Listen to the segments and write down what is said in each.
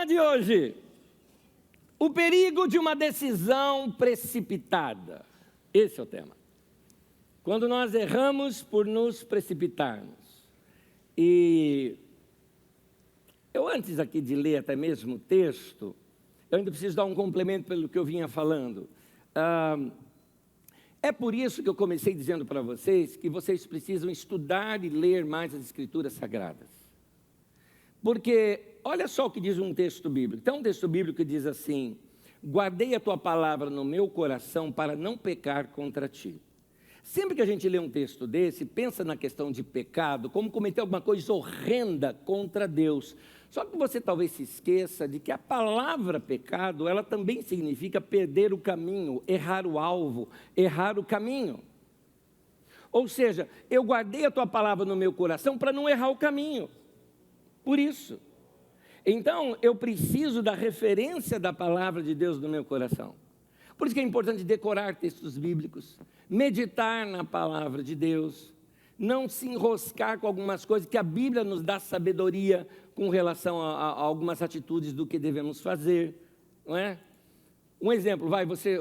Tema de hoje: o perigo de uma decisão precipitada. Esse é o tema. Quando nós erramos por nos precipitarmos. E eu, antes aqui de ler até mesmo o texto, eu ainda preciso dar um complemento pelo que eu vinha falando. É por isso que eu comecei dizendo para vocês que vocês precisam estudar e ler mais as Escrituras Sagradas. Porque, olha só o que diz um texto bíblico. Tem um texto bíblico que diz assim: guardei a tua palavra no meu coração para não pecar contra ti. Sempre que a gente lê um texto desse, pensa na questão de pecado, como cometer alguma coisa horrenda contra Deus. Só que você talvez se esqueça de que a palavra pecado, ela também significa perder o caminho, errar o alvo, errar o caminho. Ou seja, eu guardei a tua palavra no meu coração para não errar o caminho. Por isso. Então, eu preciso da referência da palavra de Deus no meu coração. Por isso que é importante decorar textos bíblicos, meditar na palavra de Deus, não se enroscar com algumas coisas que a Bíblia nos dá sabedoria com relação a algumas atitudes do que devemos fazer, não é? Um exemplo,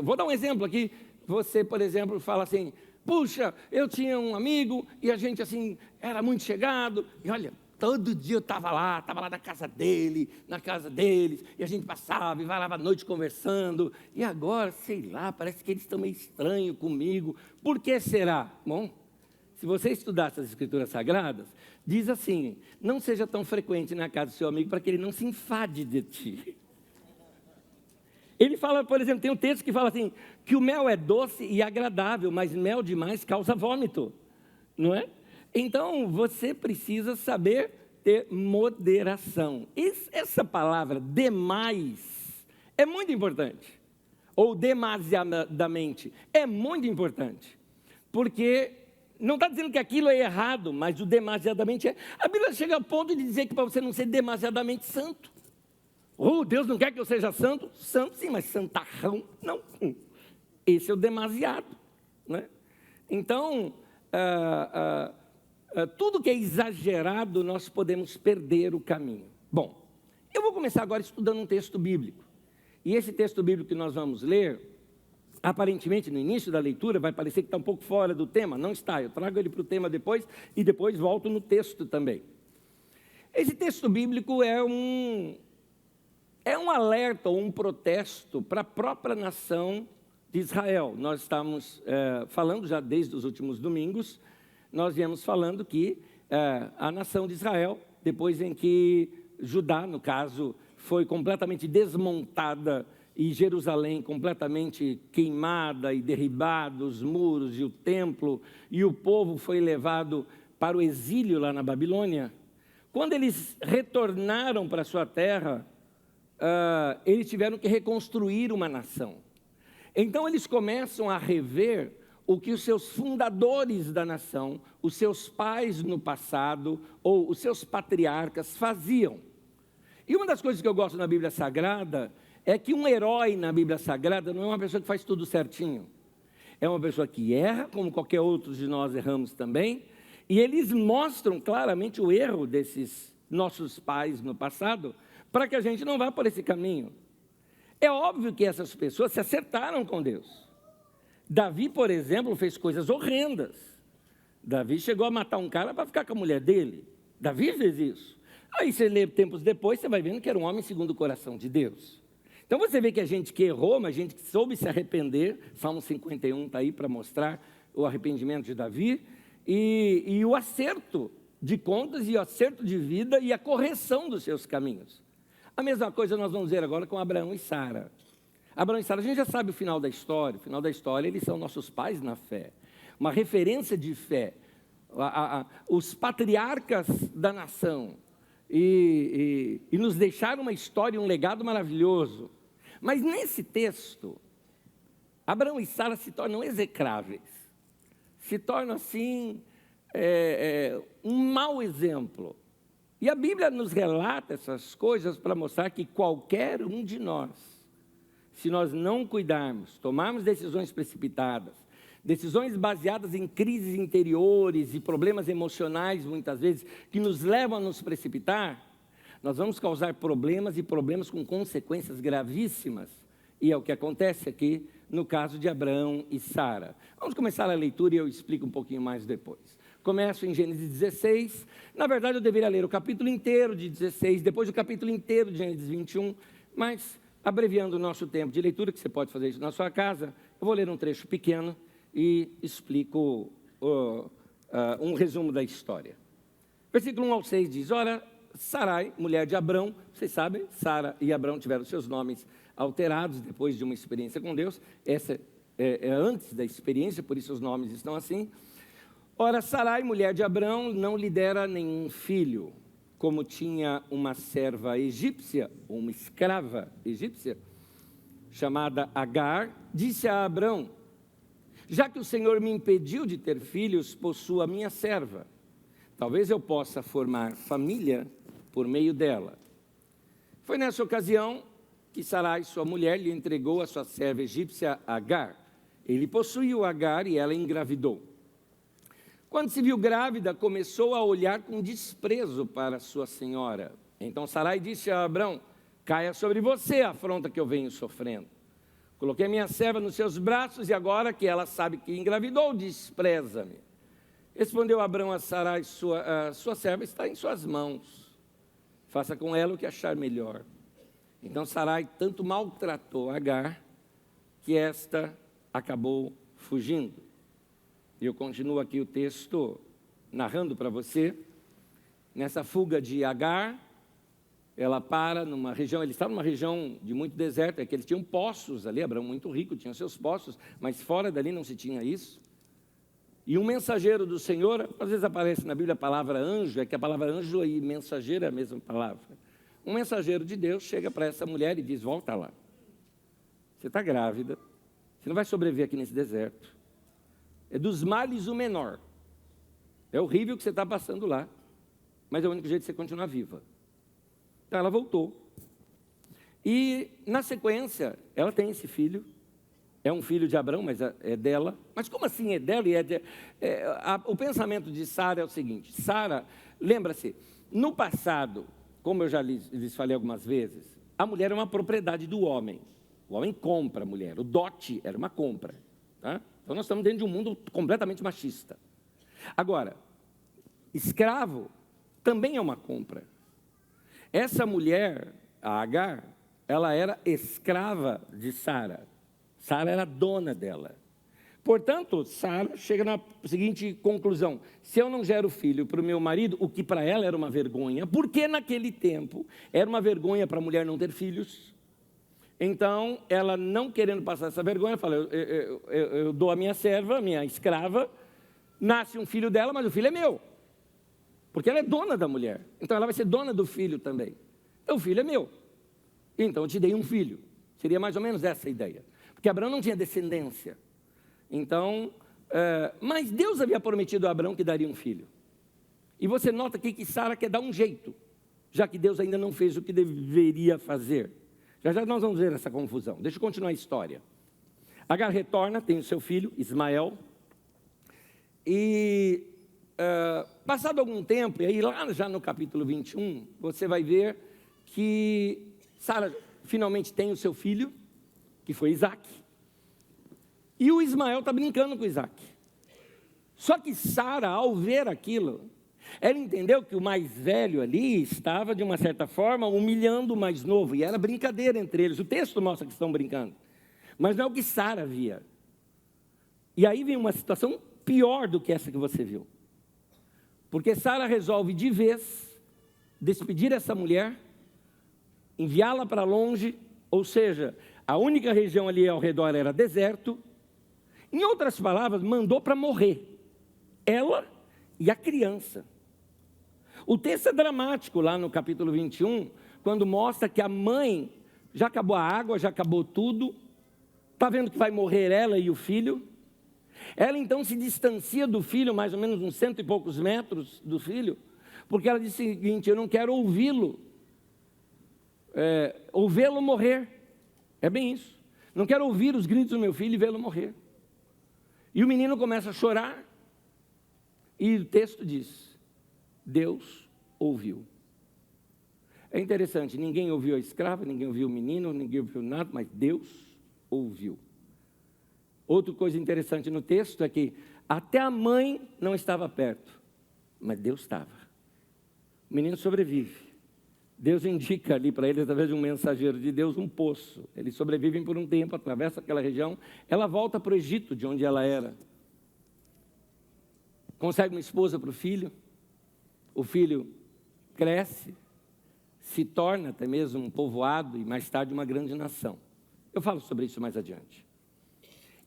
vou dar um exemplo aqui. Você, por exemplo, fala assim: puxa, eu tinha um amigo e a gente assim era muito chegado, e olha, todo dia eu estava lá na casa dele, na casa deles, e a gente passava e varava a noite conversando, e agora, sei lá, parece que eles estão meio estranhos comigo. Por que será? Bom, se você estudar essas Escrituras Sagradas, diz assim: não seja tão frequente na casa do seu amigo para que ele não se enfade de ti. Ele fala, por exemplo, tem um texto que fala assim, que o mel é doce e agradável, mas mel demais causa vômito, não é? Então, você precisa saber ter moderação. Essa palavra, demais, é muito importante. Ou demasiadamente, é muito importante. Porque não está dizendo que aquilo é errado, mas o demasiadamente é. A Bíblia chega ao ponto de dizer que para você não ser demasiadamente santo. Deus não quer que eu seja santo? Santo sim, mas santarrão, não. Esse é o demasiado, né? Então, tudo que é exagerado, nós podemos perder o caminho. Bom, eu vou começar agora estudando um texto bíblico. E esse texto bíblico que nós vamos ler, aparentemente no início da leitura, vai parecer que está um pouco fora do tema. Não está, eu trago ele para o tema depois, e depois volto no texto também. Esse texto bíblico é um alerta ou um protesto para a própria nação de Israel. Nós estamos falando já desde os últimos domingos, nós viemos falando que a nação de Israel, depois em que Judá, no caso, foi completamente desmontada e Jerusalém completamente queimada e derribada, os muros e o templo, e o povo foi levado para o exílio lá na Babilônia. Quando eles retornaram para a sua terra, eles tiveram que reconstruir uma nação. Então eles começam a rever o que os seus fundadores da nação, os seus pais no passado, ou os seus patriarcas faziam. E uma das coisas que eu gosto na Bíblia Sagrada é que um herói na Bíblia Sagrada não é uma pessoa que faz tudo certinho. É uma pessoa que erra, como qualquer outro de nós erramos também, e eles mostram claramente o erro desses nossos pais no passado, para que a gente não vá por esse caminho. É óbvio que essas pessoas se acertaram com Deus. Davi, por exemplo, fez coisas horrendas. Davi chegou a matar um cara para ficar com a mulher dele. Davi fez isso. Aí você lê tempos depois, você vai vendo que era um homem segundo o coração de Deus. Então você vê que a gente que errou, mas a gente que soube se arrepender, Salmo 51 está aí para mostrar o arrependimento de Davi, e o acerto de contas e o acerto de vida e a correção dos seus caminhos. A mesma coisa nós vamos ver agora com Abraão e Sara. Abraão e Sara, a gente já sabe o final da história. O final da história, eles são nossos pais na fé. Uma referência de fé. Os patriarcas da nação. E nos deixaram uma história, um legado maravilhoso. Mas nesse texto, Abraão e Sara se tornam execráveis. Se tornam assim, um mau exemplo. E a Bíblia nos relata essas coisas para mostrar que qualquer um de nós, se nós não cuidarmos, tomarmos decisões precipitadas, decisões baseadas em crises interiores e problemas emocionais, muitas vezes, que nos levam a nos precipitar, Nós vamos causar problemas e problemas com consequências gravíssimas. E é o que acontece aqui no caso de Abraão e Sara. Vamos começar a leitura e eu explico um pouquinho mais depois. Começo em Gênesis 16. Na verdade, eu deveria ler o capítulo inteiro de 16, depois o capítulo inteiro de Gênesis 21, mas abreviando o nosso tempo de leitura, que você pode fazer isso na sua casa, eu vou ler um trecho pequeno e explico um resumo da história. Versículo 1 ao 6 diz: Ora, Sarai, mulher de Abrão, vocês sabem, Sara e Abrão tiveram seus nomes alterados depois de uma experiência com Deus. Essa é antes da experiência, por isso os nomes estão assim. Ora, Sarai, mulher de Abrão, não lhe dera nenhum filho, como tinha uma serva egípcia, ou uma escrava egípcia, chamada Agar, disse a Abrão: já que o Senhor me impediu de ter filhos, possuo a minha serva. Talvez eu possa formar família por meio dela. Foi nessa ocasião que Sarai, sua mulher, lhe entregou a sua serva egípcia Agar. Ele possuiu Agar e ela engravidou. Quando se viu grávida, começou a olhar com desprezo para sua senhora. Então Sarai disse a Abrão: caia sobre você a afronta que eu venho sofrendo. Coloquei minha serva nos seus braços e agora que ela sabe que engravidou, despreza-me. Respondeu Abrão a Sarai: sua serva está em suas mãos. Faça com ela o que achar melhor. Então Sarai tanto maltratou Agar que esta acabou fugindo. E eu continuo aqui o texto narrando para você. Nessa fuga de Agar, ela para numa região, ele estava numa região de muito deserto, é que eles tinham poços ali, Abraão muito rico, tinha seus poços, mas fora dali não se tinha isso. E um mensageiro do Senhor, às vezes aparece na Bíblia a palavra anjo, é que a palavra anjo e mensageiro é a mesma palavra. Um mensageiro de Deus chega para essa mulher e diz: volta lá, você está grávida, você não vai sobreviver aqui nesse deserto. É dos males o menor. É horrível o que você está passando lá, mas é o único jeito de você continuar viva. Então ela voltou. E na sequência, ela tem esse filho. É um filho de Abrão, mas é dela. Mas como assim é dela? O pensamento de Sara é o seguinte: Sara, lembra-se, no passado, como eu já lhes falei algumas vezes, a mulher é uma propriedade do homem. O homem compra a mulher. O dote era uma compra. Tá? Então nós estamos dentro de um mundo completamente machista. Agora, escravo também é uma compra. Essa mulher, a Agar, ela era escrava de Sara. Sara era dona dela. Portanto, Sara chega na seguinte conclusão: se eu não gero filho para o meu marido, o que para ela era uma vergonha, porque naquele tempo era uma vergonha para a mulher não ter filhos. Então, ela não querendo passar essa vergonha, fala: eu dou a minha serva, a minha escrava, nasce um filho dela, mas o filho é meu, porque ela é dona da mulher, então ela vai ser dona do filho também. Então o filho é meu, então eu te dei um filho. Seria mais ou menos essa a ideia, porque Abraão não tinha descendência. Então, mas Deus havia prometido a Abraão que daria um filho. E você nota aqui que Sara quer dar um jeito, já que Deus ainda não fez o que deveria fazer. Já já nós vamos ver essa confusão. Deixa eu continuar a história. Agar retorna, tem o seu filho, Ismael. E passado algum tempo, e aí lá já no capítulo 21, você vai ver que Sara finalmente tem o seu filho, que foi Isaac. E o Ismael está brincando com Isaac. Só que Sara, ao ver aquilo, ela entendeu que o mais velho ali estava, de uma certa forma, humilhando o mais novo. E era brincadeira entre eles. O texto mostra que estão brincando. Mas não é o que Sara via. E aí vem uma situação pior do que essa que você viu. Porque Sara resolve de vez despedir essa mulher, enviá-la para longe, ou seja, a única região ali ao redor era deserto. Em outras palavras, mandou para morrer. Ela e a criança. O texto é dramático lá no capítulo 21, quando mostra que a mãe, já acabou a água, já acabou tudo, está vendo que vai morrer ela e o filho. Ela então se distancia do filho, mais ou menos uns 100 e poucos metros do filho, porque ela diz o seguinte: eu não quero ouvi-lo, ou vê-lo morrer. É bem isso. Não quero ouvir os gritos do meu filho e vê-lo morrer. E o menino começa a chorar, e o texto diz: Deus ouviu. É interessante, ninguém ouviu a escrava, ninguém ouviu o menino, ninguém ouviu nada, mas Deus ouviu. Outra coisa interessante no texto é que até a mãe não estava perto, mas Deus estava. O menino sobrevive. Deus indica ali para ele, através de um mensageiro de Deus, um poço. Eles sobrevivem por um tempo, atravessa aquela região. Ela volta para o Egito, de onde ela era. Consegue uma esposa para o filho. O filho cresce, se torna até mesmo um povoado e mais tarde uma grande nação. Eu falo sobre isso mais adiante.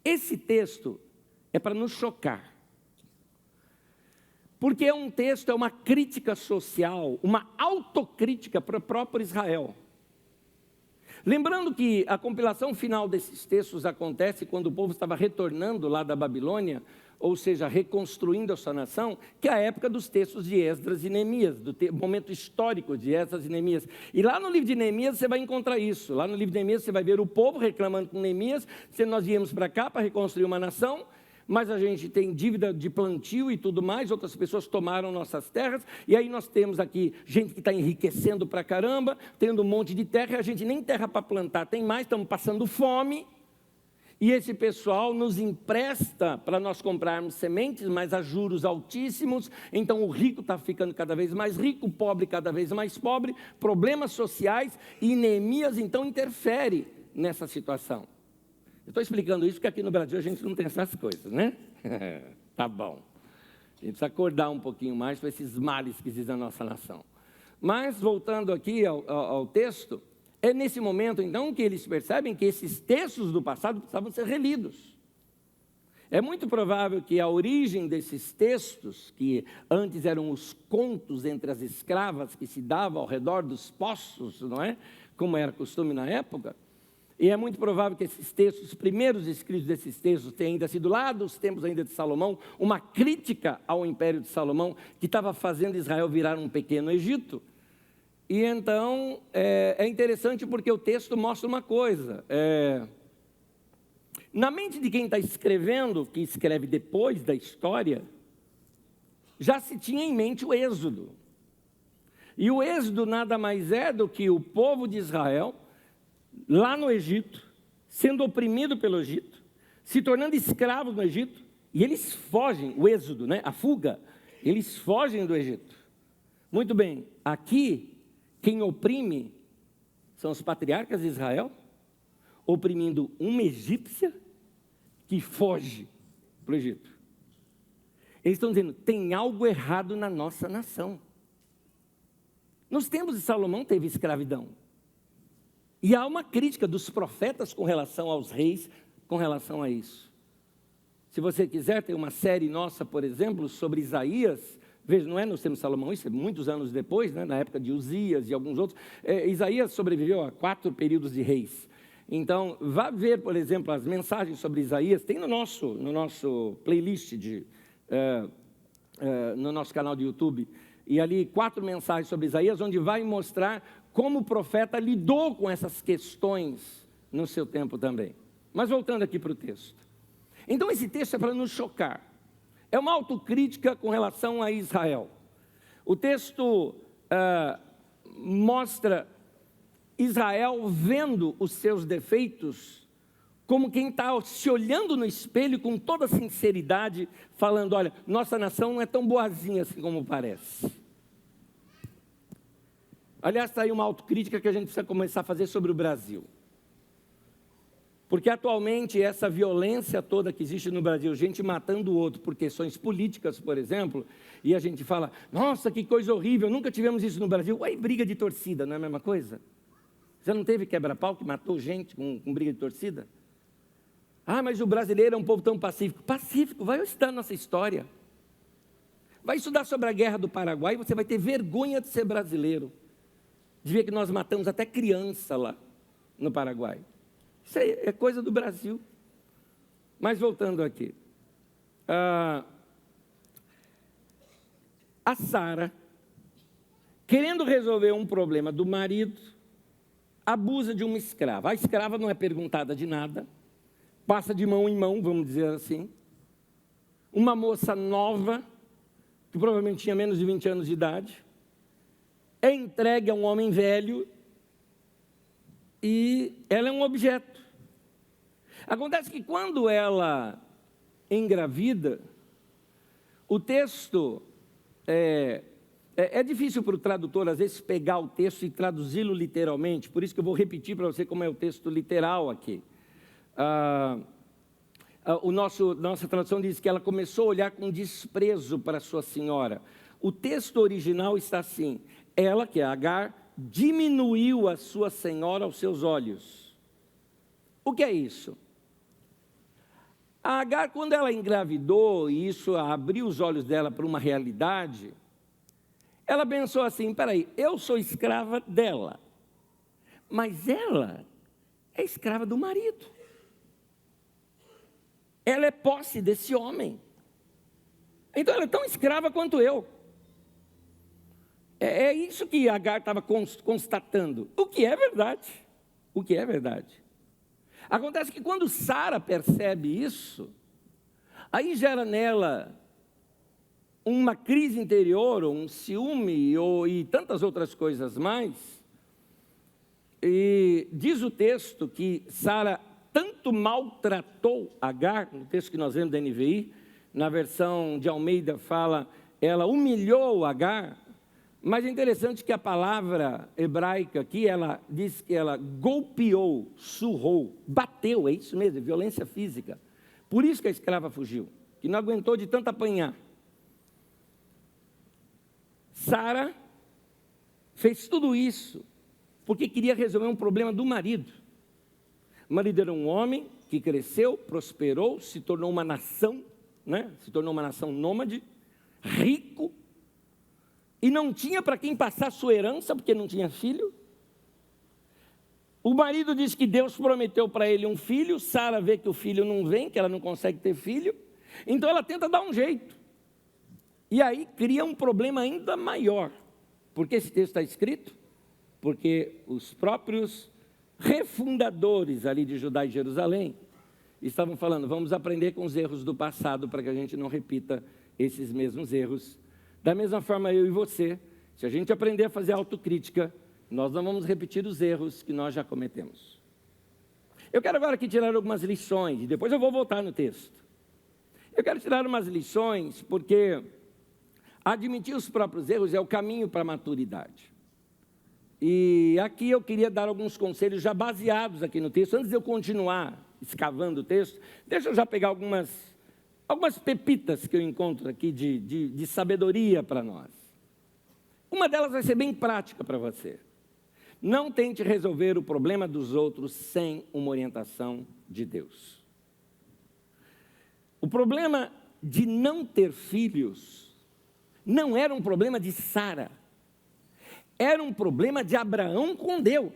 Esse texto é para nos chocar. Porque é um texto, é uma crítica social, uma autocrítica para o próprio Israel. Lembrando que a compilação final desses textos acontece quando o povo estava retornando lá da Babilônia, ou seja, reconstruindo a sua nação, que é a época dos textos de Esdras e Neemias, do momento histórico de Esdras e Neemias. E lá no livro de Neemias você vai encontrar isso. Lá no livro de Neemias você vai ver o povo reclamando com Neemias, se nós viemos para cá para reconstruir uma nação, mas a gente tem dívida de plantio e tudo mais, outras pessoas tomaram nossas terras, e aí nós temos aqui gente que está enriquecendo para caramba, tendo um monte de terra, e a gente nem terra para plantar tem mais, estamos passando fome, e esse pessoal nos empresta para nós comprarmos sementes, mas a juros altíssimos, então o rico está ficando cada vez mais rico, o pobre cada vez mais pobre, problemas sociais, e Neemias então interfere nessa situação. Eu estou explicando isso porque aqui no Brasil a gente não tem essas coisas, né? Tá bom. A gente precisa acordar um pouquinho mais para esses males que existe na nossa nação. Mas, voltando aqui ao texto, é nesse momento, então, que eles percebem que esses textos do passado precisavam ser relidos. É muito provável que a origem desses textos, que antes eram os contos entre as escravas que se davam ao redor dos poços, não é? Como era costume na época, e é muito provável que esses textos, os primeiros escritos desses textos, tenham ainda sido lá dos tempos ainda de Salomão, uma crítica ao Império de Salomão, que estava fazendo Israel virar um pequeno Egito. E então, é interessante porque o texto mostra uma coisa. Na mente de quem está escrevendo, que escreve depois da história, já se tinha em mente o Êxodo. E o Êxodo nada mais é do que o povo de Israel, lá no Egito, sendo oprimido pelo Egito, se tornando escravos no Egito, e eles fogem, o êxodo, né? A fuga, eles fogem do Egito. Muito bem, aqui, quem oprime são os patriarcas de Israel, oprimindo uma egípcia que foge para o Egito. Eles estão dizendo, tem algo errado na nossa nação. Nos tempos de Salomão teve escravidão. E há uma crítica dos profetas com relação aos reis, com relação a isso. Se você quiser, tem uma série nossa, por exemplo, sobre Isaías. Veja, não é no tempo de Salomão, isso é muitos anos depois, né, na época de Uzias e alguns outros. Isaías sobreviveu a 4 períodos de reis. Então, vá ver, por exemplo, as mensagens sobre Isaías, tem no nosso playlist, no nosso canal de YouTube, e ali 4 mensagens sobre Isaías, onde vai mostrar como o profeta lidou com essas questões no seu tempo também. Mas voltando aqui para o texto. Então esse texto é para nos chocar. É uma autocrítica com relação a Israel. O texto mostra Israel vendo os seus defeitos como quem está se olhando no espelho com toda sinceridade, falando, olha, nossa nação não é tão boazinha assim como parece. Aliás, está aí uma autocrítica que a gente precisa começar a fazer sobre o Brasil. Porque atualmente essa violência toda que existe no Brasil, gente matando o outro por questões políticas, por exemplo, e a gente fala, nossa, que coisa horrível, nunca tivemos isso no Brasil. Ué, briga de torcida, não é a mesma coisa? Já não teve quebra-pau que matou gente com briga de torcida? Ah, mas o brasileiro é um povo tão pacífico. Pacífico, vai estudar nossa história. Vai estudar sobre a guerra do Paraguai e você vai ter vergonha de ser brasileiro. De ver que nós matamos até criança lá no Paraguai. Isso aí é coisa do Brasil. Mas voltando aqui. A Sara, querendo resolver um problema do marido, abusa de uma escrava. A escrava não é perguntada de nada. Passa de mão em mão, vamos dizer assim. Uma moça nova, que provavelmente tinha menos de 20 anos de idade. é entregue a um homem velho e ela é um objeto. Acontece que quando ela engravida, o texto é difícil para o tradutor, às vezes, pegar o texto e traduzi-lo literalmente, por isso que eu vou repetir para você como é o texto literal aqui. Nossa tradução diz que ela começou a olhar com desprezo para sua senhora. O texto original está assim: ela, que é Agar, diminuiu a sua senhora aos seus olhos. O que é isso? A Agar, quando ela engravidou, e isso abriu os olhos dela para uma realidade, ela pensou assim: peraí, eu sou escrava dela, mas ela é escrava do marido. Ela é posse desse homem. Então ela é tão escrava quanto eu. É isso que Agar estava constatando. O que é verdade. O que é verdade. Acontece que quando Sara percebe isso, aí gera nela uma crise interior, um ciúme e tantas outras coisas mais. E diz o texto que Sara tanto maltratou Agar, no texto que nós vemos da NVI, na versão de Almeida fala, ela humilhou Agar, mas é interessante que a palavra hebraica aqui, ela diz que ela golpeou, surrou, bateu, é isso mesmo, é violência física. Por isso que a escrava fugiu, que não aguentou de tanto apanhar. Sara fez tudo isso porque queria resolver um problema do marido. O marido era um homem que cresceu, prosperou, se tornou uma nação, se tornou uma nação nômade, rico, e não tinha para quem passar sua herança, porque não tinha filho. O marido diz que Deus prometeu para ele um filho, Sara vê que o filho não vem, que ela não consegue ter filho, então ela tenta dar um jeito. E aí cria um problema ainda maior. Por que esse texto está escrito? Porque os próprios refundadores ali de Judá e Jerusalém estavam falando, vamos aprender com os erros do passado para que a gente não repita esses mesmos erros. Da mesma forma eu e você, se a gente aprender a fazer autocrítica, nós não vamos repetir os erros que nós já cometemos. Eu quero agora aqui tirar algumas lições, e depois eu vou voltar no texto. Eu quero tirar umas lições, porque admitir os próprios erros é o caminho para a maturidade. E aqui eu queria dar alguns conselhos já baseados aqui no texto. Antes de eu continuar escavando o texto, deixa eu já pegar algumas pepitas que eu encontro aqui de sabedoria para nós. Uma delas vai ser bem prática para você. Não tente resolver o problema dos outros sem uma orientação de Deus. O problema de não ter filhos não era um problema de Sara. Era um problema de Abraão com Deus.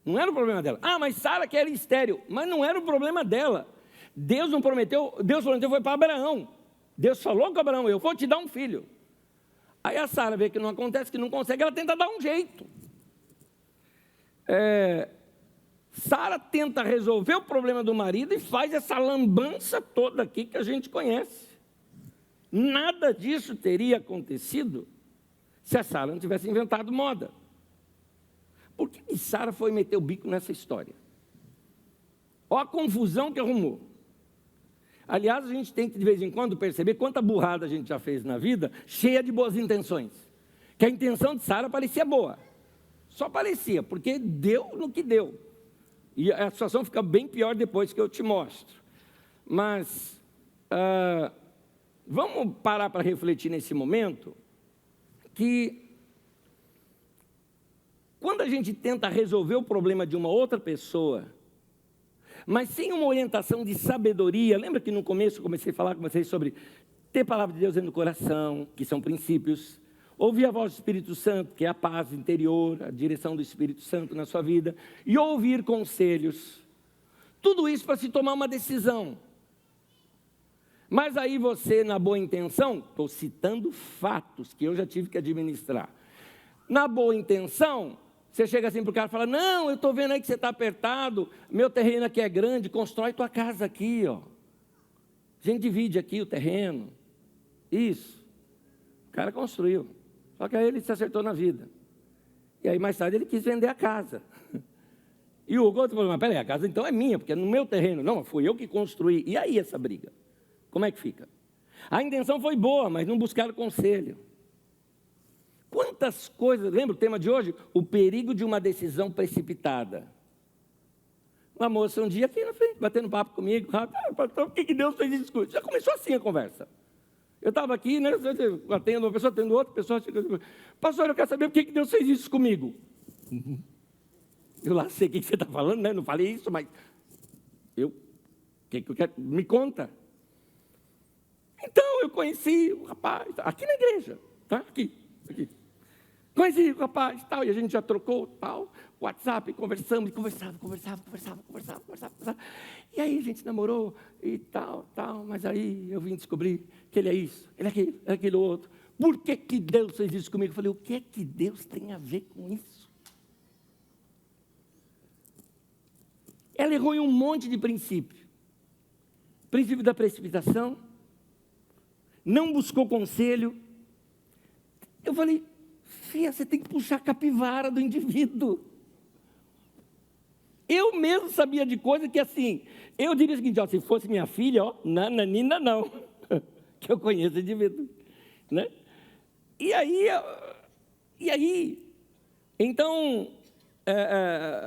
Não era o problema dela. Mas Sara que era estéril. Mas não era o problema dela. Deus prometeu foi para Abraão. Deus falou com Abraão, eu vou te dar um filho. Aí a Sara vê que não acontece, que não consegue, ela tenta dar um jeito. Sara tenta resolver o problema do marido e faz essa lambança toda aqui que a gente conhece. Nada disso teria acontecido se a Sara não tivesse inventado moda. Por que Sara foi meter o bico nessa história? Olha a confusão que arrumou. Aliás, a gente tem que de vez em quando perceber quanta burrada a gente já fez na vida, cheia de boas intenções. Que a intenção de Sara parecia boa. Só parecia, porque deu no que deu. E a situação fica bem pior depois que eu te mostro. Mas, vamos parar para refletir nesse momento, que quando a gente tenta resolver o problema de uma outra pessoa, mas sem uma orientação de sabedoria, lembra que no começo eu comecei a falar com vocês sobre ter a palavra de Deus dentro do coração, que são princípios, ouvir a voz do Espírito Santo, que é a paz interior, a direção do Espírito Santo na sua vida, e ouvir conselhos, tudo isso para se tomar uma decisão. Mas aí você, na boa intenção, estou citando fatos que eu já tive que administrar. Na boa intenção, você chega assim para o cara e fala, não, eu estou vendo aí que você está apertado, meu terreno aqui é grande, constrói tua casa aqui, ó. A gente divide aqui o terreno. Isso. O cara construiu. Só que aí ele se acertou na vida. E aí, mais tarde, ele quis vender a casa. E o outro falou, mas peraí, a casa então é minha, porque é no meu terreno. Não, fui eu que construí. E aí essa briga? Como é que fica? A intenção foi boa, mas não buscaram conselho. Quantas coisas, lembra o tema de hoje? O perigo de uma decisão precipitada. Uma moça um dia aqui na frente, batendo papo comigo, pastor, por que Deus fez isso comigo? Já começou assim a conversa. Eu estava aqui, né, atendo uma pessoa, atendo outra pessoa, pastor, eu quero saber por que Deus fez isso comigo. Eu lá sei o que você está falando, né? Não falei isso, mas o que eu quero? Me conta. Então, eu conheci o rapaz, aqui na igreja, tá? Aqui. Conheci o rapaz, tal, e a gente já trocou, tal, WhatsApp, conversava. E aí a gente namorou e tal, mas aí eu vim descobrir que ele é isso, ele é aquele outro. Por que Deus fez isso comigo? Eu falei, o que é que Deus tem a ver com isso? Ela errou em um monte de princípio. Princípio da precipitação, não buscou conselho. Eu falei, filha, você tem que puxar a capivara do indivíduo. Eu mesmo sabia de coisa que assim, eu diria o seguinte, ó, se fosse minha filha, ó, nananina não, que eu conheço o indivíduo, né? E aí, então,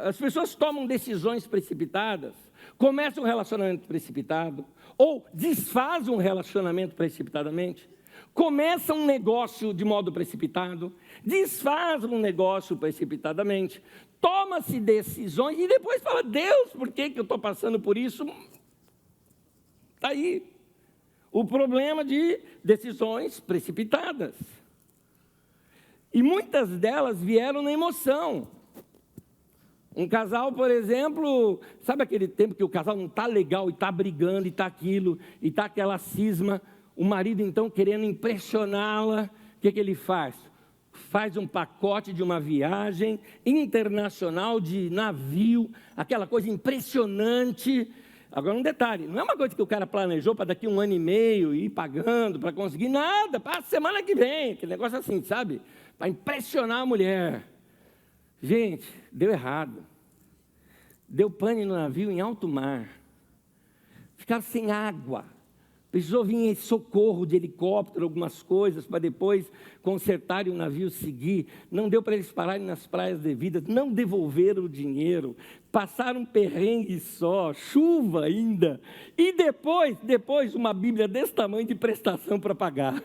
as pessoas tomam decisões precipitadas, começam um relacionamento precipitado, ou desfazem um relacionamento precipitadamente, começam um negócio de modo precipitado, desfazem um negócio precipitadamente, toma-se decisões e depois fala, Deus, por que eu estou passando por isso? Está aí o problema de decisões precipitadas. E muitas delas vieram na emoção. Um casal, por exemplo, sabe aquele tempo que o casal não está legal e está brigando e está aquilo, e está aquela cisma, o marido então querendo impressioná-la, o que ele faz? Faz um pacote de uma viagem internacional de navio, aquela coisa impressionante. Agora um detalhe, não é uma coisa que o cara planejou para daqui 1 ano e meio, ir pagando para conseguir nada, para a semana que vem, aquele negócio assim, sabe? Para impressionar a mulher. Gente, deu errado. Deu pane no navio em alto mar. Ficaram sem água. Precisou vir em socorro de helicóptero, algumas coisas, para depois consertarem o navio seguir. Não deu para eles pararem nas praias devidas, não devolveram o dinheiro, passaram um perrengue só, chuva ainda. E depois uma Bíblia desse tamanho de prestação para pagar.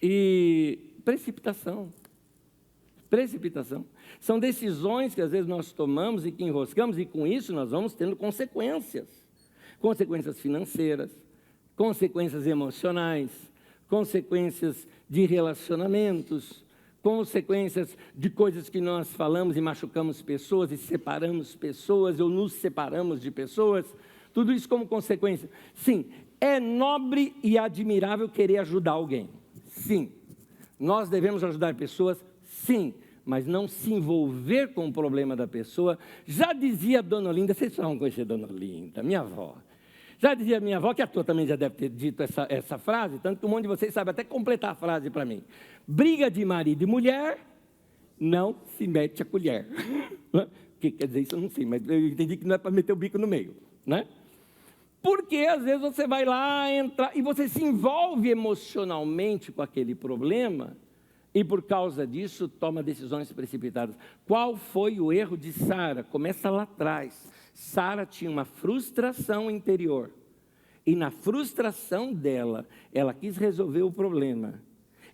E precipitação. São decisões que às vezes nós tomamos e que enroscamos, e com isso nós vamos tendo consequências. Consequências financeiras, consequências emocionais, consequências de relacionamentos, consequências de coisas que nós falamos e machucamos pessoas, e separamos pessoas, ou nos separamos de pessoas, tudo isso como consequência. Sim, é nobre e admirável querer ajudar alguém. Sim, nós devemos ajudar pessoas, sim, mas não se envolver com o problema da pessoa. Já dizia a Dona Olinda, vocês vão conhecer a Dona Olinda, minha avó. Já dizia a minha avó, que a tua também já deve ter dito essa frase, tanto que um monte de vocês sabe até completar a frase para mim. Briga de marido e mulher, não se mete a colher. O que quer dizer isso? Eu não sei, mas eu entendi que não é para meter o bico no meio, né? Porque às vezes você vai lá, entrar, e você se envolve emocionalmente com aquele problema, e por causa disso toma decisões precipitadas. Qual foi o erro de Sara? Começa lá atrás. Sara tinha uma frustração interior, e na frustração dela, ela quis resolver o problema.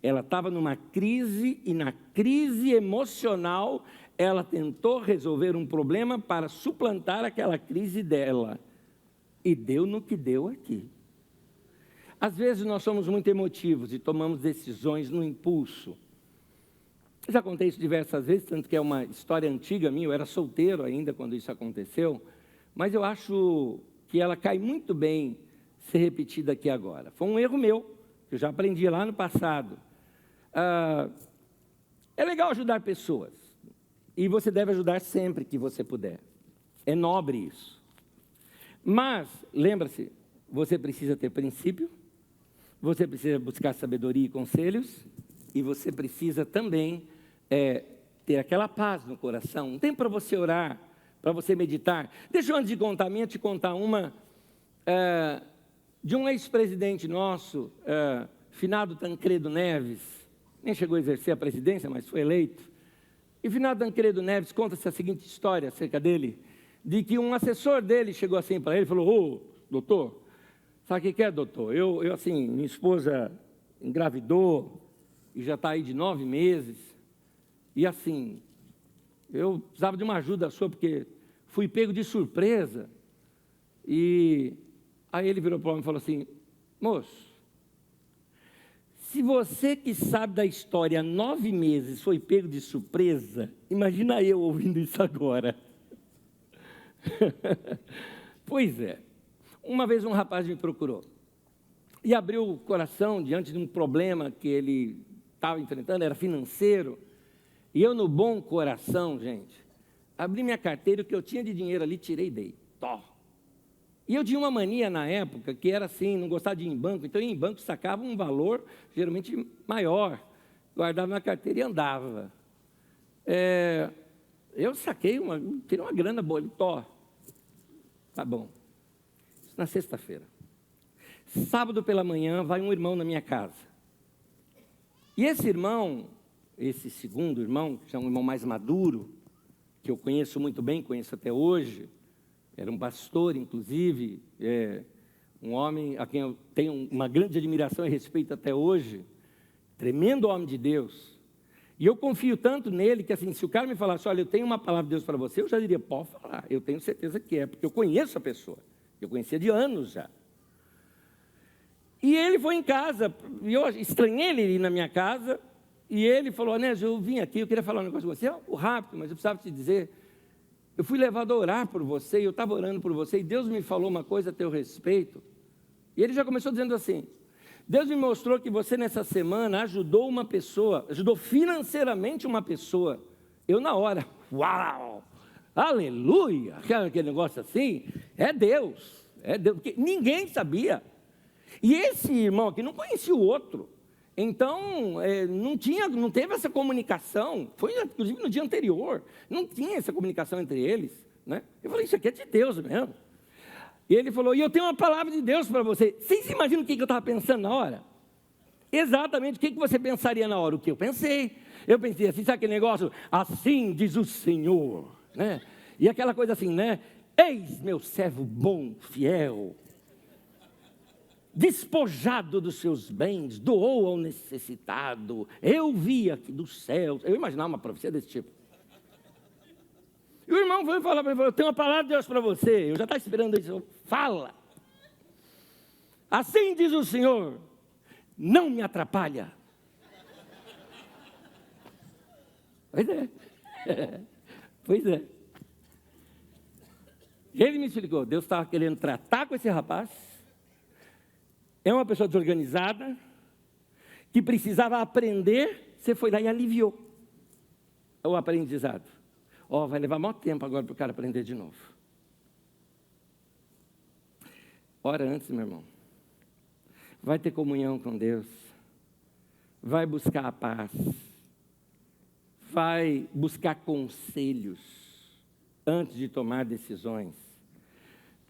Ela estava numa crise, e na crise emocional, ela tentou resolver um problema para suplantar aquela crise dela. E deu no que deu aqui. Às vezes nós somos muito emotivos e tomamos decisões no impulso. Eu já contei isso diversas vezes, tanto que é uma história antiga minha, eu era solteiro ainda quando isso aconteceu, mas eu acho que ela cai muito bem ser repetida aqui agora. Foi um erro meu, que eu já aprendi lá no passado. É legal ajudar pessoas, e você deve ajudar sempre que você puder. É nobre isso. Mas, lembra-se, você precisa ter princípio, você precisa buscar sabedoria e conselhos, e você precisa também ter aquela paz no coração, um tempo para você orar, para você meditar. Deixa eu, antes de contar a minha, te contar uma de um ex-presidente nosso, finado Tancredo Neves, nem chegou a exercer a presidência, mas foi eleito. E finado Tancredo Neves conta-se a seguinte história acerca dele, de que um assessor dele chegou assim para ele e falou: ô, doutor, sabe o que é, doutor? Eu assim, minha esposa engravidou e já está aí de 9 meses, e assim, eu precisava de uma ajuda sua, porque fui pego de surpresa. E aí ele virou para o homem e falou assim: moço, se você que sabe da história há 9 meses foi pego de surpresa, imagina eu ouvindo isso agora. Pois é, uma vez um rapaz me procurou e abriu o coração diante de um problema que ele estava enfrentando, era financeiro. E eu, no bom coração, gente, abri minha carteira, o que eu tinha de dinheiro ali, tirei e dei. Tó. E eu tinha uma mania na época, que era assim, não gostava de ir em banco, então eu ia em banco, sacava um valor geralmente maior, guardava minha carteira e andava. Eu saquei, tirei uma grana boa ali, tó. Tá bom. Isso na sexta-feira. Sábado pela manhã, vai um irmão na minha casa. E esse irmão, esse segundo irmão, que é um irmão mais maduro, que eu conheço muito bem, conheço até hoje, era um pastor, inclusive, um homem a quem eu tenho uma grande admiração e respeito até hoje, tremendo homem de Deus. E eu confio tanto nele que, assim, se o cara me falasse: olha, eu tenho uma palavra de Deus para você, eu já diria: pode falar, eu tenho certeza que é, porque eu conheço a pessoa, eu conhecia de anos já. E ele foi em casa, e eu estranhei ele ir na minha casa, e ele falou: Anésio, eu vim aqui, eu queria falar um negócio com você, rápido, mas eu precisava te dizer, eu fui levado a orar por você, eu estava orando por você, e Deus me falou uma coisa a teu respeito. E ele já começou dizendo assim: Deus me mostrou que você nessa semana ajudou uma pessoa, ajudou financeiramente uma pessoa. Eu na hora, uau, aleluia, aquele negócio assim, é Deus, porque ninguém sabia. E esse irmão aqui não conhecia o outro, então não teve essa comunicação, foi inclusive no dia anterior, não tinha essa comunicação entre eles, né? Eu falei: isso aqui é de Deus mesmo. E ele falou: e eu tenho uma palavra de Deus para você. Vocês imaginam o que eu estava pensando na hora? Exatamente o que você pensaria na hora? O que eu pensei? Eu pensei assim, sabe aquele negócio? Assim diz o Senhor, né? E aquela coisa assim, né? Eis meu servo bom, fiel, despojado dos seus bens, doou ao necessitado. Eu vi aqui dos céus. Eu imaginava uma profecia desse tipo. E o irmão foi falar para ele: eu tenho uma palavra de Deus para você. Eu já estava esperando isso. Fala. Assim diz o Senhor: não me atrapalha. Pois é. Pois é. Ele me explicou: Deus estava querendo tratar com esse rapaz. É uma pessoa desorganizada, que precisava aprender. Você foi lá e aliviou o aprendizado. Vai levar muito tempo agora para o cara aprender de novo. Ora antes, meu irmão. Vai ter comunhão com Deus. Vai buscar a paz. Vai buscar conselhos antes de tomar decisões.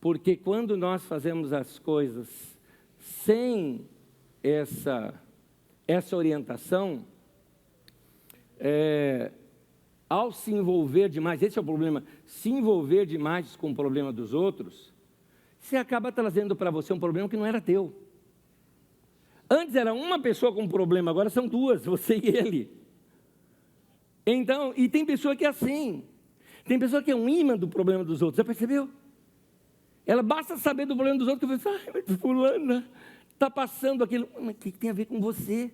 Porque quando nós fazemos as coisas sem essa orientação, ao se envolver demais, esse é o problema, se envolver demais com o problema dos outros, você acaba trazendo para você um problema que não era teu. Antes era uma pessoa com um problema, agora são duas, você e ele. Então, e tem pessoa que é assim, tem pessoa que é um imã do problema dos outros, já percebeu? Ela basta saber do problema dos outros, que você fala: mas fulana está passando aquilo. Mas o que tem a ver com você?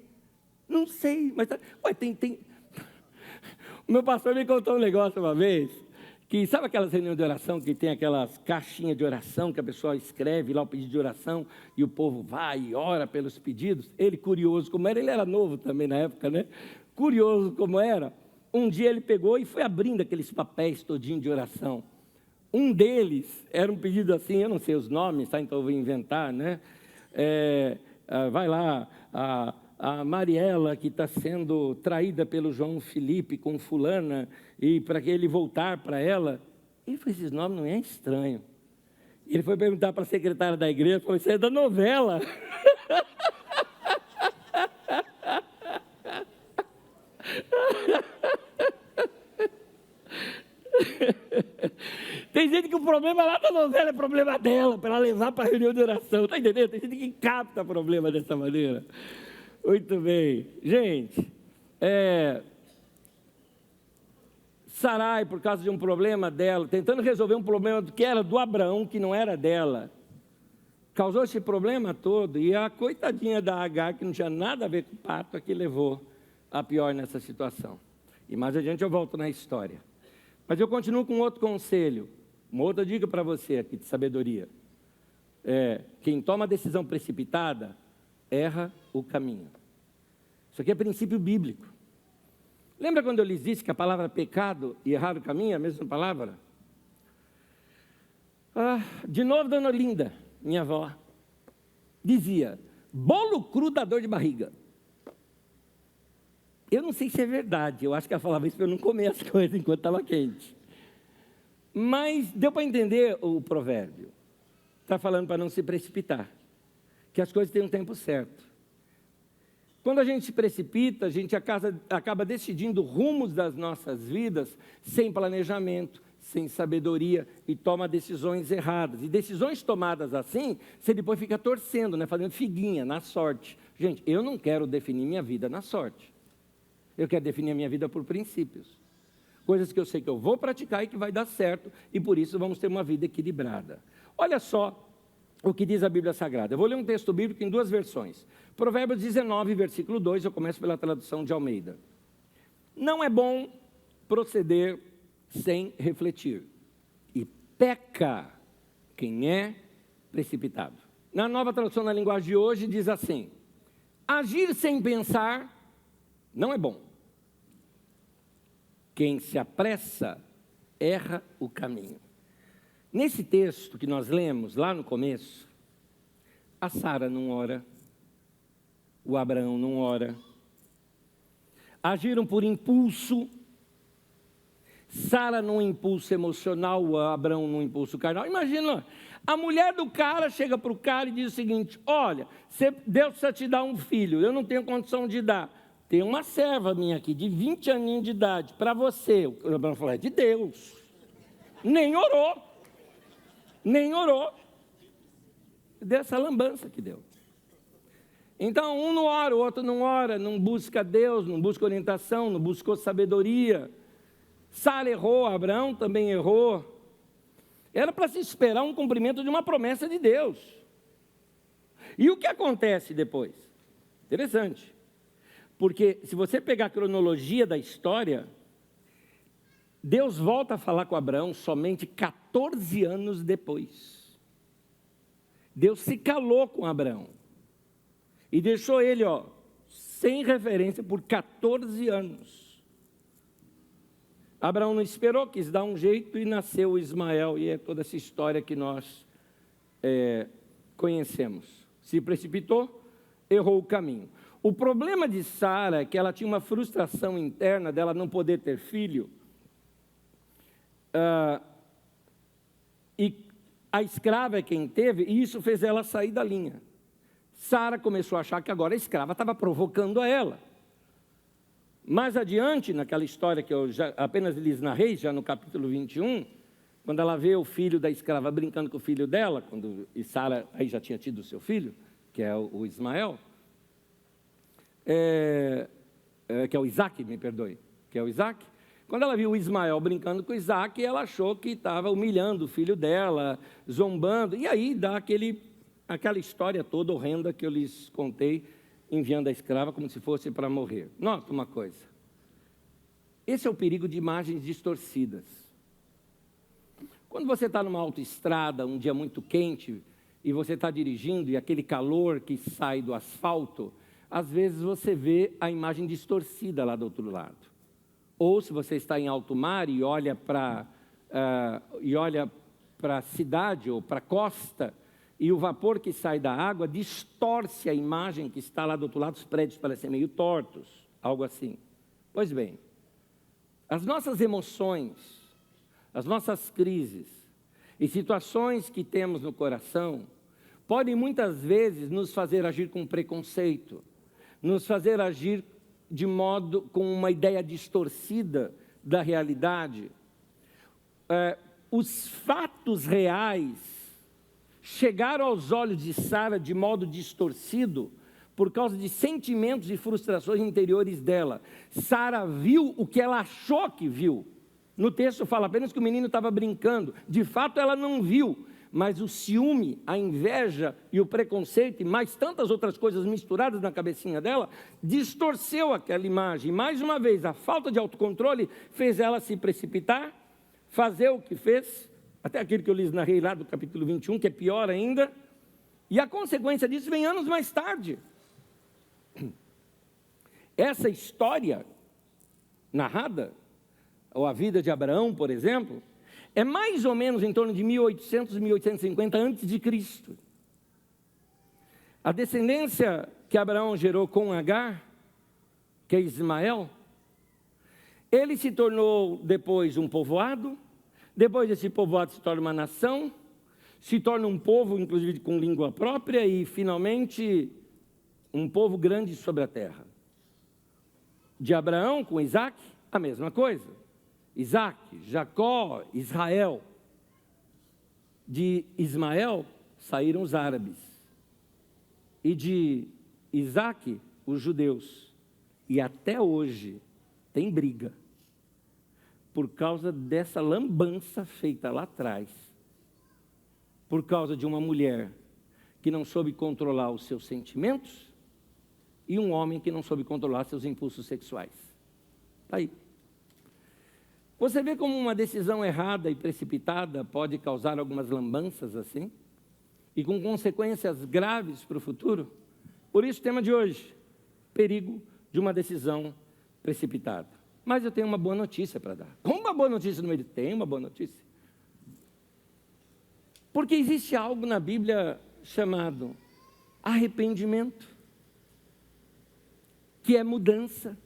Não sei, mas tem... O meu pastor me contou um negócio uma vez, que sabe aquelas reuniões de oração, que tem aquelas caixinhas de oração, que a pessoa escreve lá o pedido de oração, e o povo vai e ora pelos pedidos. Ele, curioso como era, ele era novo também na época, né? Curioso como era, um dia ele pegou e foi abrindo aqueles papéis todinho de oração. Um deles era um pedido assim, eu não sei os nomes, tá? Então eu vou inventar, né? Vai lá, a Mariela, que está sendo traída pelo João Felipe com fulana, e para que ele voltar para ela. Ele falou, esses nomes não é estranho. Ele foi perguntar para a secretária da igreja, falou, isso é da novela. Tem gente que o problema lá da novela é problema dela, para ela levar para a reunião de oração, está entendendo? Tem gente que capta o problema dessa maneira. Muito bem. Gente, Sarai, por causa de um problema dela, tentando resolver um problema que era do Abraão, que não era dela, causou esse problema todo, e a coitadinha da Agar, que não tinha nada a ver com o pacto, que levou a pior nessa situação. E mais adiante eu volto na história. Mas eu continuo com outro conselho, uma outra dica para você aqui de sabedoria. Quem toma decisão precipitada, erra o caminho. Isso aqui é princípio bíblico. Lembra quando eu lhes disse que a palavra pecado e errar o caminho é a mesma palavra? De novo, dona Olinda, minha avó, dizia, bolo cru dá dor de barriga. Eu não sei se é verdade, eu acho que ela falava isso para eu não comer as coisas enquanto estava quente. Mas deu para entender o provérbio. Está falando para não se precipitar, que as coisas têm um tempo certo. Quando a gente se precipita, a gente acaba decidindo rumos das nossas vidas sem planejamento, sem sabedoria e toma decisões erradas. E decisões tomadas assim, você depois fica torcendo, né? Fazendo figuinha, na sorte. Gente, eu não quero definir minha vida na sorte. Eu quero definir a minha vida por princípios. Coisas que eu sei que eu vou praticar e que vai dar certo, e por isso vamos ter uma vida equilibrada. Olha só o que diz a Bíblia Sagrada. Eu vou ler um texto bíblico em duas versões. Provérbios 19, versículo 2, eu começo pela tradução de Almeida. Não é bom proceder sem refletir, e peca quem é precipitado. Na nova tradução na linguagem de hoje diz assim, agir sem pensar não é bom. Quem se apressa erra o caminho. Nesse texto que nós lemos lá no começo, a Sara não ora, o Abraão não ora, agiram por impulso, Sara num impulso emocional, o Abraão num impulso carnal. Imagina, a mulher do cara chega para o cara e diz o seguinte, olha, Deus precisa te dar um filho, eu não tenho condição de dar. Tem uma serva minha aqui, de 20 aninhos de idade, para você. O Abraão falou, é de Deus. Nem orou. Deu essa lambança que deu. Então, um não ora, o outro não ora, não busca Deus, não busca orientação, não buscou sabedoria. Sara errou, Abraão também errou. Era para se esperar um cumprimento de uma promessa de Deus. E o que acontece depois? Interessante. Porque se você pegar a cronologia da história, Deus volta a falar com Abraão somente 14 anos depois. Deus se calou com Abraão e deixou ele, sem referência por 14 anos. Abraão não esperou, quis dar um jeito e nasceu o Ismael, e é toda essa história que nós conhecemos. Se precipitou, errou o caminho. O problema de Sara é que ela tinha uma frustração interna dela não poder ter filho, e a escrava é quem teve, e isso fez ela sair da linha. Sara começou a achar que agora a escrava estava provocando a ela. Mais adiante, naquela história que eu apenas lhes narrei, já no capítulo 21, quando ela vê o filho da escrava brincando com o filho dela, e Sara aí já tinha tido o seu filho, que é o Ismael, que é o Isaac, me perdoe, que é o Isaac. Quando ela viu o Ismael brincando com o Isaac, ela achou que estava humilhando o filho dela, zombando, e aí dá aquela história toda horrenda que eu lhes contei, enviando a escrava como se fosse para morrer. Nota uma coisa, esse é o perigo de imagens distorcidas. Quando você está numa autoestrada, um dia muito quente, e você está dirigindo, e aquele calor que sai do asfalto, às vezes você vê a imagem distorcida lá do outro lado. Ou se você está em alto mar e olha para a cidade ou para a costa, e o vapor que sai da água distorce a imagem que está lá do outro lado, os prédios parecem meio tortos, algo assim. Pois bem, as nossas emoções, as nossas crises e situações que temos no coração podem muitas vezes nos fazer agir com preconceito, nos fazer agir de modo com uma ideia distorcida da realidade. Os fatos reais chegaram aos olhos de Sara de modo distorcido por causa de sentimentos e frustrações interiores dela. Sara viu o que ela achou que viu. No texto fala apenas que o menino estava brincando. De fato, ela não viu. Mas o ciúme, a inveja e o preconceito e mais tantas outras coisas misturadas na cabecinha dela, distorceu aquela imagem. Mais uma vez, a falta de autocontrole fez ela se precipitar, fazer o que fez, até aquilo que eu lhes narrei lá do capítulo 21, que é pior ainda. E a consequência disso vem anos mais tarde. Essa história narrada, ou a vida de Abraão, por exemplo, é mais ou menos em torno de 1800, 1850 antes de Cristo. A descendência que Abraão gerou com Agar, que é Ismael, ele se tornou depois um povoado, depois desse povoado se torna uma nação, se torna um povo, inclusive com língua própria, e finalmente um povo grande sobre a terra. De Abraão com Isaac, a mesma coisa. Isaac, Jacó, Israel. De Ismael saíram os árabes. E de Isaac, os judeus. E até hoje tem briga. Por causa dessa lambança feita lá atrás. Por causa de uma mulher que não soube controlar os seus sentimentos e um homem que não soube controlar seus impulsos sexuais. Está aí. Você vê como uma decisão errada e precipitada pode causar algumas lambanças assim? E com consequências graves para o futuro? Por isso o tema de hoje, perigo de uma decisão precipitada. Mas eu tenho uma boa notícia para dar. Como uma boa notícia no meio? Tem uma boa notícia. Porque existe algo na Bíblia chamado arrependimento, que é mudança.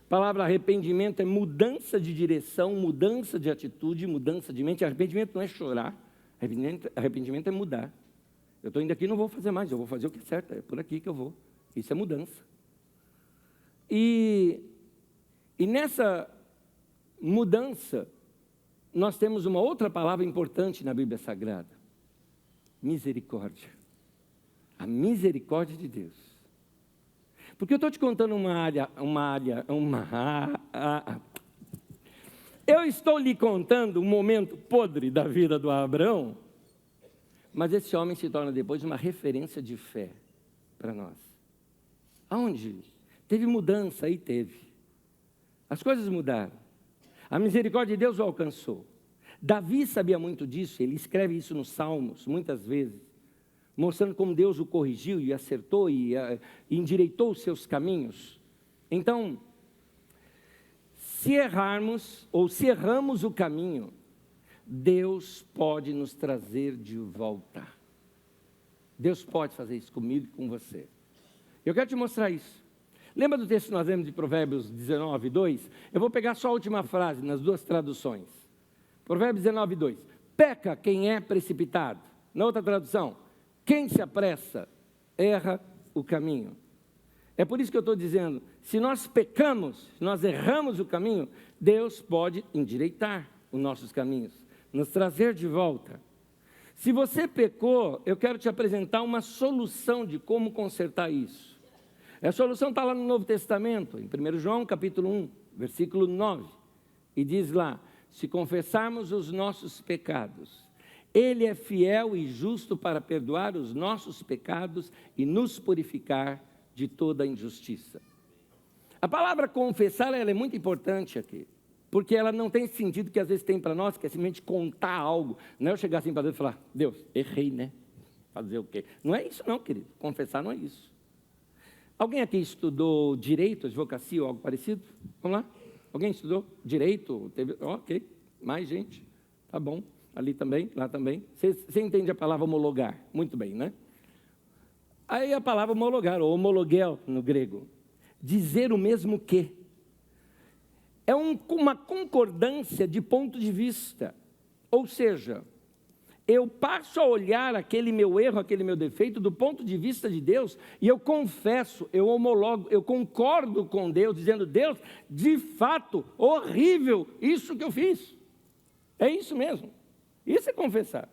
A palavra arrependimento é mudança de direção, mudança de atitude, mudança de mente. Arrependimento não é chorar, arrependimento é mudar. Eu estou indo aqui e não vou fazer mais, eu vou fazer o que é certo, é por aqui que eu vou. Isso é mudança. E nessa mudança, nós temos uma outra palavra importante na Bíblia Sagrada: misericórdia. A misericórdia de Deus. Porque eu estou te contando eu estou lhe contando um momento podre da vida do Abraão, mas esse homem se torna depois uma referência de fé para nós. Aonde? Teve mudança, aí teve. As coisas mudaram. A misericórdia de Deus o alcançou. Davi sabia muito disso, ele escreve isso nos Salmos, muitas vezes, mostrando como Deus o corrigiu e acertou e endireitou os seus caminhos. Então, se errarmos ou se erramos o caminho, Deus pode nos trazer de volta. Deus pode fazer isso comigo e com você. Eu quero te mostrar isso. Lembra do texto que nós lemos de Provérbios 19, 2? Eu vou pegar só a última frase nas duas traduções. Provérbios 19, 2. Peca quem é precipitado. Na outra tradução, quem se apressa, erra o caminho. É por isso que eu estou dizendo, se nós pecamos, se nós erramos o caminho, Deus pode endireitar os nossos caminhos, nos trazer de volta. Se você pecou, eu quero te apresentar uma solução de como consertar isso. A solução está lá no Novo Testamento, em 1 João capítulo 1, versículo 9, e diz lá: se confessarmos os nossos pecados, Ele é fiel e justo para perdoar os nossos pecados e nos purificar de toda a injustiça. A palavra confessar, ela é muito importante aqui, porque ela não tem esse sentido que às vezes tem para nós, que é simplesmente contar algo. Não é eu chegar assim para Deus e falar: Deus, errei, né? Fazer o quê? Não é isso não, querido. Confessar não é isso. Alguém aqui estudou direito, advocacia ou algo parecido? Vamos lá? Alguém estudou direito? Ok, mais gente, tá bom. ali também, lá também. Você entende a palavra homologar? Muito bem, né? Aí a palavra homologar, ou homologuel no grego, dizer o mesmo que. É uma concordância de ponto de vista. Ou seja, eu passo a olhar aquele meu erro, aquele meu defeito, do ponto de vista de Deus, e eu confesso, eu homologo, eu concordo com Deus, dizendo, Deus, de fato, horrível isso que eu fiz. É isso mesmo. Isso é confessar.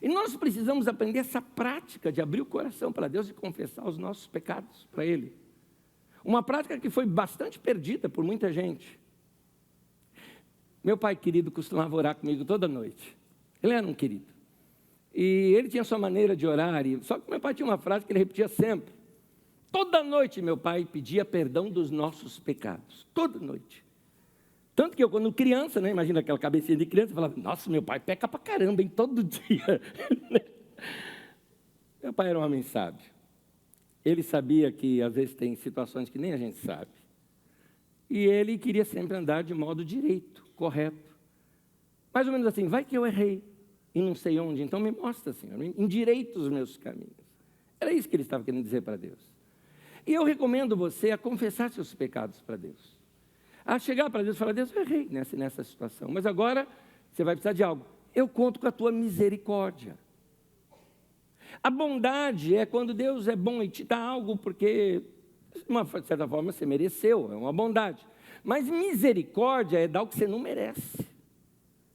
E nós precisamos aprender essa prática de abrir o coração para Deus e confessar os nossos pecados para Ele. Uma prática que foi bastante perdida por muita gente. Meu pai querido costumava orar comigo toda noite. Ele era um querido. E ele tinha sua maneira de orar. Só que meu pai tinha uma frase que ele repetia sempre. Toda noite meu pai pedia perdão dos nossos pecados. Toda noite. Tanto que eu, quando criança, né, imagina aquela cabecinha de criança, eu falava, nossa, meu pai peca pra caramba, hein, todo dia. Meu pai era um homem sábio. Ele sabia que às vezes tem situações que nem a gente sabe. E ele queria sempre andar de modo direito, correto. Mais ou menos assim, vai que eu errei e não sei onde, então me mostra, Senhor, endireita os meus caminhos. Era isso que ele estava querendo dizer para Deus. E eu recomendo você a confessar seus pecados para Deus. A chegar para Deus e falar, Deus, eu errei nessa situação, mas agora você vai precisar de algo. Eu conto com a tua misericórdia. A bondade é quando Deus é bom e te dá algo porque, de certa forma, você mereceu, é uma bondade. Mas misericórdia é dar o que você não merece.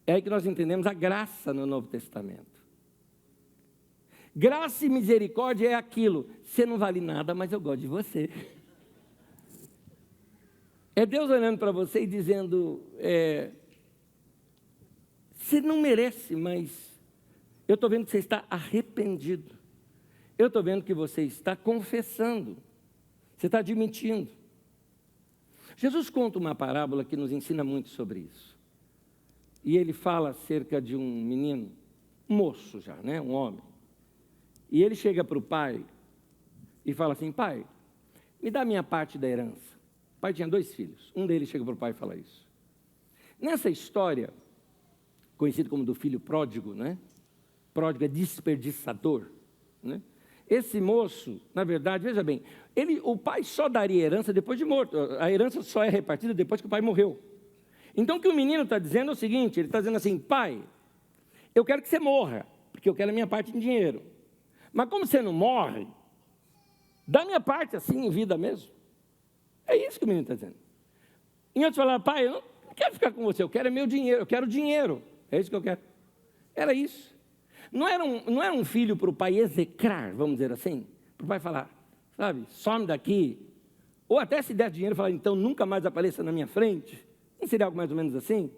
É aí que nós entendemos a graça no Novo Testamento. Graça e misericórdia é aquilo, você não vale nada, mas eu gosto de você. É Deus olhando para você e dizendo, você não merece, mas eu estou vendo que você está arrependido. Eu estou vendo que você está confessando. Você está admitindo. Jesus conta uma parábola que nos ensina muito sobre isso. E ele fala acerca de um menino, um moço já, né, um homem. E ele chega para o pai e fala assim, pai, me dá a minha parte da herança. O pai tinha 2 filhos. Um deles chega para o pai e fala isso. Nessa história, conhecido como do filho pródigo, né? Pródigo é desperdiçador, né? Esse moço, na verdade, veja bem, o pai só daria herança depois de morto. A herança só é repartida depois que o pai morreu. Então o que o menino está dizendo é o seguinte, ele está dizendo assim, pai, eu quero que você morra, porque eu quero a minha parte em dinheiro. Mas como você não morre, dá a minha parte assim em vida mesmo. É isso que o menino está dizendo. Em outros falaram, pai, eu não quero ficar com você, eu quero meu dinheiro, eu quero dinheiro. É isso que eu quero. Era isso. Não era um filho para o pai execrar, vamos dizer assim, para o pai falar, sabe, some daqui. Ou até se der dinheiro, falar, então nunca mais apareça na minha frente. Não seria algo mais ou menos assim?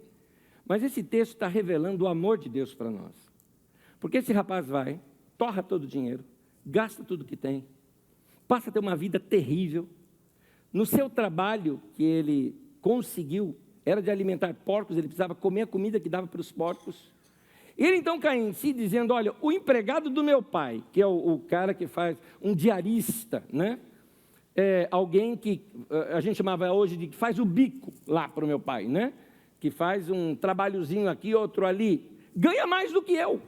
Mas esse texto está revelando o amor de Deus para nós. Porque esse rapaz vai, torra todo o dinheiro, gasta tudo que tem, passa a ter uma vida terrível. No seu trabalho que ele conseguiu, era de alimentar porcos, ele precisava comer a comida que dava para os porcos. Ele então cai em si dizendo, olha, o empregado do meu pai, que é o cara que faz, um diarista, né? Alguém que a gente chamava hoje de que faz o bico lá para o meu pai, né? Que faz um trabalhozinho aqui, outro ali, ganha mais do que eu.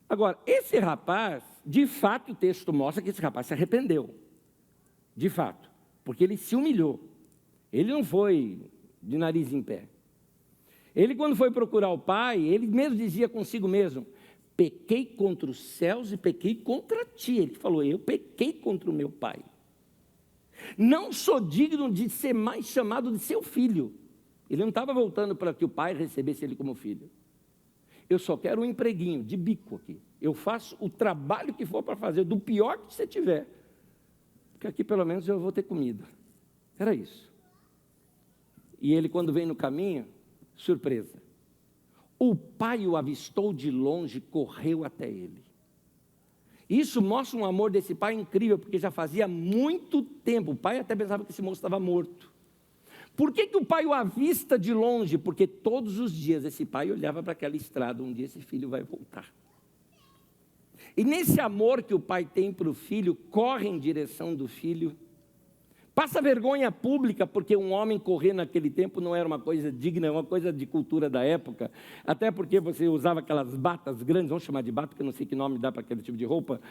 Agora, esse rapaz, de fato o texto mostra que esse rapaz se arrependeu. De fato, porque ele se humilhou. Ele não foi de nariz em pé. Ele, quando foi procurar o pai, ele mesmo dizia consigo mesmo, pequei contra os céus e pequei contra ti. Ele falou, eu pequei contra o meu pai. Não sou digno de ser mais chamado de seu filho. Ele não estava voltando para que o pai recebesse ele como filho. Eu só quero um empreguinho de bico aqui. Eu faço o trabalho que for para fazer, do pior que você tiver. Porque aqui pelo menos eu vou ter comida. Era isso. E ele, quando vem no caminho, surpresa. O pai o avistou de longe, correu até ele. Isso mostra um amor desse pai incrível, porque já fazia muito tempo. O pai até pensava que esse moço estava morto. Por que o pai o avista de longe? Porque todos os dias esse pai olhava para aquela estrada, um dia esse filho vai voltar. E nesse amor que o pai tem para o filho, corre em direção do filho, Passa vergonha pública, porque um homem correr naquele tempo não era uma coisa digna, é uma coisa de cultura da época. Até porque você usava aquelas batas grandes, vamos chamar de bata, porque eu não sei que nome dá para aquele tipo de roupa.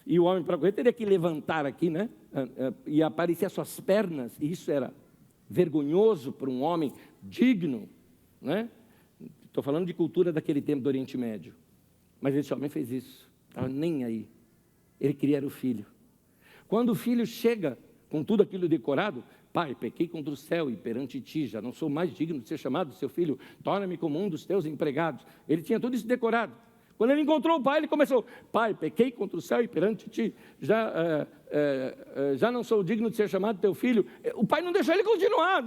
E o homem, para correr, teria que levantar aqui, né? E aparecer as suas pernas. E isso era vergonhoso para um homem digno, né? Estou falando de cultura daquele tempo do Oriente Médio. Mas esse homem fez isso. Estava nem aí. Ele queria o filho. Quando o filho chega com tudo aquilo decorado, pai, pequei contra o céu e perante ti, já não sou mais digno de ser chamado seu filho, torna-me como um dos teus empregados. Ele tinha tudo isso decorado. Quando ele encontrou o pai, ele começou, pai, pequei contra o céu e perante ti, já não sou digno de ser chamado teu filho. O pai não deixou ele continuar.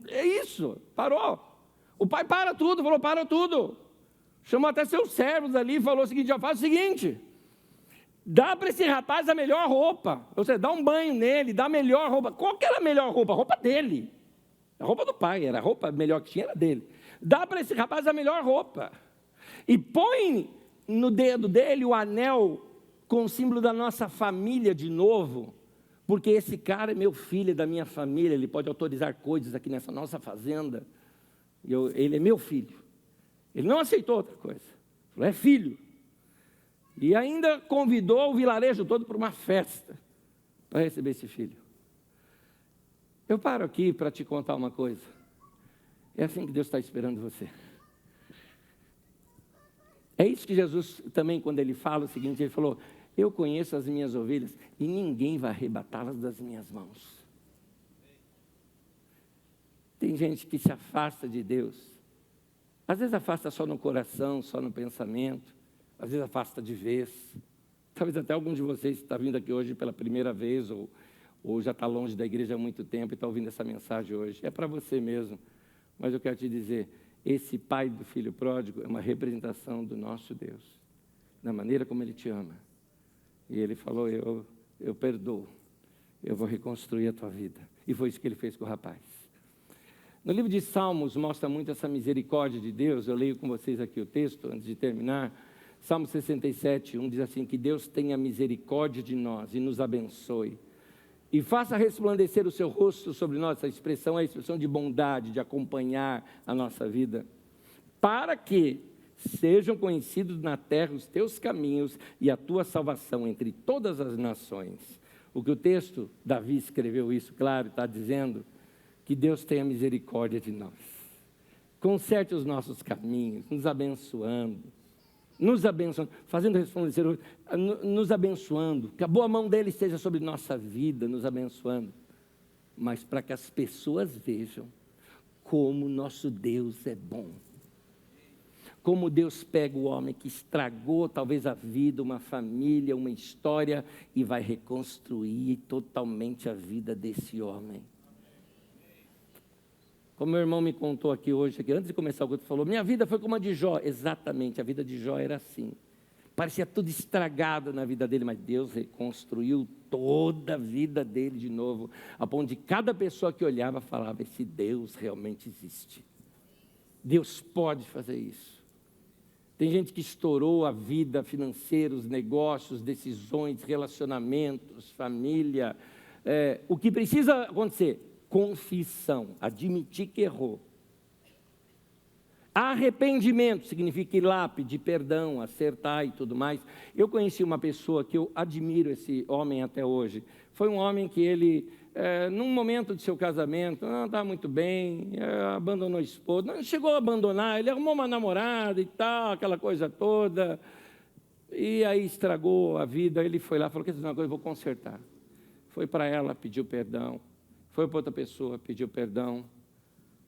É isso, parou. O pai para tudo, falou, para tudo. Chamou até seus servos ali e falou o seguinte, já faz o seguinte, dá para esse rapaz a melhor roupa. Você dá um banho nele, dá a melhor roupa. Qual que era a melhor roupa? A roupa dele. A roupa do pai, era a roupa melhor que tinha, era dele. Dá para esse rapaz a melhor roupa. E põe no dedo dele o anel com o símbolo da nossa família de novo. Porque esse cara é meu filho, é da minha família, ele pode autorizar coisas aqui nessa nossa fazenda. Ele é meu filho. Ele não aceitou outra coisa. Falou, é filho. E ainda convidou o vilarejo todo para uma festa, para receber esse filho. Eu paro aqui para te contar uma coisa. É assim que Deus está esperando você. É isso que Jesus também, quando ele fala o seguinte, ele falou, eu conheço as minhas ovelhas e ninguém vai arrebatá-las das minhas mãos. Tem gente que se afasta de Deus. Às vezes afasta só no coração, só no pensamento. Às vezes afasta de vez. Talvez até algum de vocês está vindo aqui hoje pela primeira vez, ou já está longe da igreja há muito tempo e está ouvindo essa mensagem hoje. É para você mesmo. Mas eu quero te dizer, esse pai do filho pródigo é uma representação do nosso Deus. Da maneira como Ele te ama. E Ele falou, eu perdoo. Eu vou reconstruir a tua vida. E foi isso que Ele fez com o rapaz. No livro de Salmos mostra muito essa misericórdia de Deus. Eu leio com vocês aqui o texto, antes de terminar. Salmo 67, 1 diz assim, que Deus tenha misericórdia de nós e nos abençoe. E faça resplandecer o seu rosto sobre nós. Essa expressão é a expressão de bondade, de acompanhar a nossa vida. Para que sejam conhecidos na terra os teus caminhos e a tua salvação entre todas as nações. O que o texto, Davi escreveu isso, claro, está dizendo que Deus tenha misericórdia de nós. Conserte os nossos caminhos, nos abençoando, fazendo resplandecer, nos abençoando, que a boa mão dele esteja sobre nossa vida, nos abençoando, mas para que as pessoas vejam como nosso Deus é bom, como Deus pega o homem que estragou talvez a vida, uma família, uma história, e vai reconstruir totalmente a vida desse homem. Como meu irmão me contou aqui hoje, antes de começar o culto, falou, minha vida foi como a de Jó. Exatamente, a vida de Jó era assim. Parecia tudo estragado na vida dele, mas Deus reconstruiu toda a vida dele de novo, a ponto de cada pessoa que olhava falava, esse Deus realmente existe. Deus pode fazer isso. Tem gente que estourou a vida financeira, os negócios, decisões, relacionamentos, família. O que precisa acontecer? Confissão, admitir que errou. Arrependimento significa ir lá, pedir perdão, acertar e tudo mais. Eu conheci uma pessoa que eu admiro esse homem até hoje. Foi um homem que ele, num momento de seu casamento, não estava muito bem, abandonou a esposa, não chegou a abandonar, ele arrumou uma namorada e tal, aquela coisa toda, e aí estragou a vida. Ele foi lá e falou, quer dizer uma coisa, eu vou consertar. Foi para ela, pediu perdão. Foi para outra pessoa, pediu perdão.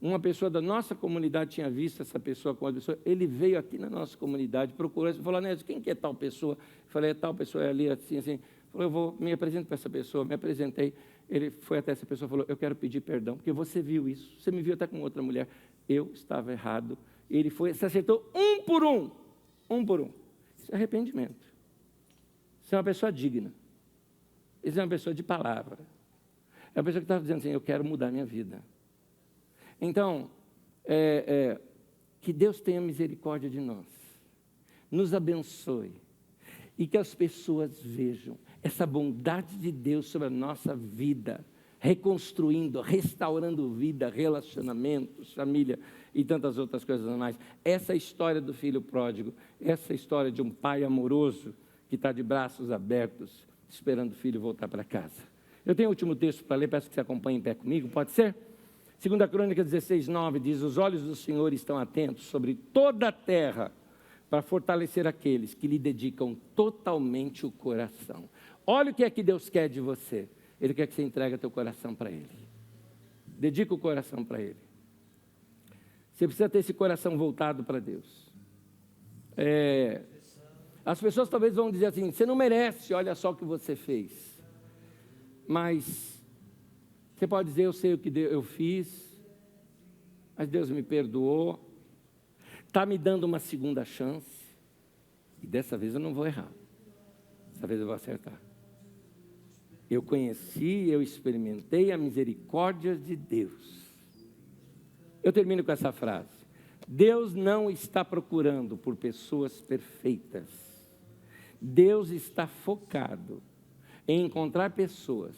Uma pessoa da nossa comunidade tinha visto essa pessoa com outra pessoa. Ele veio aqui na nossa comunidade, procurou, falou, Nézio, quem que é tal pessoa? Eu falei, tal pessoa é ali, assim, assim. Falou, me apresento para essa pessoa. Me apresentei. Ele foi até essa pessoa e falou, eu quero pedir perdão, porque você viu isso. Você me viu até com outra mulher. Eu estava errado. Ele foi, se acertou um por um. Isso é arrependimento. Isso é uma pessoa digna. Isso é uma pessoa de palavra. É a pessoa que estava dizendo assim, eu quero mudar minha vida. Então, que Deus tenha misericórdia de nós, nos abençoe e que as pessoas vejam essa bondade de Deus sobre a nossa vida, reconstruindo, restaurando vida, relacionamentos, família e tantas outras coisas mais. Essa história do filho pródigo, essa história de um pai amoroso que está de braços abertos, esperando o filho voltar para casa. Eu tenho o último texto para ler, peço que você acompanhe em pé comigo, pode ser? 2 Crônicas 16:9 diz: os olhos do Senhor estão atentos sobre toda a terra, para fortalecer aqueles que lhe dedicam totalmente o coração. Olha o que é que Deus quer de você. Ele quer que você entregue teu coração para Ele. Dedica o coração para Ele. Você precisa ter esse coração voltado para Deus. As pessoas talvez vão dizer assim: você não merece, olha só o que você fez. Mas você pode dizer: eu sei o que eu fiz, mas Deus me perdoou, está me dando uma segunda chance, e dessa vez eu não vou errar, dessa vez eu vou acertar. Eu conheci, eu experimentei a misericórdia de Deus. Eu termino com essa frase: Deus não está procurando por pessoas perfeitas. Deus está focado em encontrar pessoas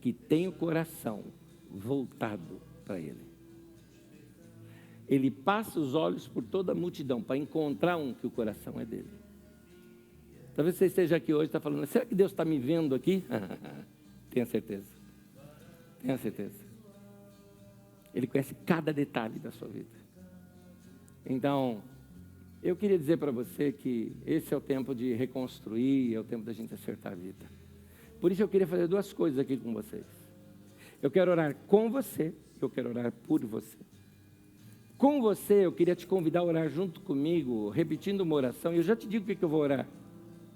que têm o coração voltado para Ele. Ele passa os olhos por toda a multidão para encontrar um que o coração é dele. Talvez você esteja aqui hoje e está falando: será que Deus está me vendo aqui? Tenha certeza. Tenha certeza. Ele conhece cada detalhe da sua vida. Então, eu queria dizer para você que esse é o tempo de reconstruir, é o tempo da gente acertar a vida. Por isso eu queria fazer duas coisas aqui com vocês. Eu quero orar com você, eu quero orar por você. Com você, eu queria te convidar a orar junto comigo, repetindo uma oração, e eu já te digo o que eu vou orar.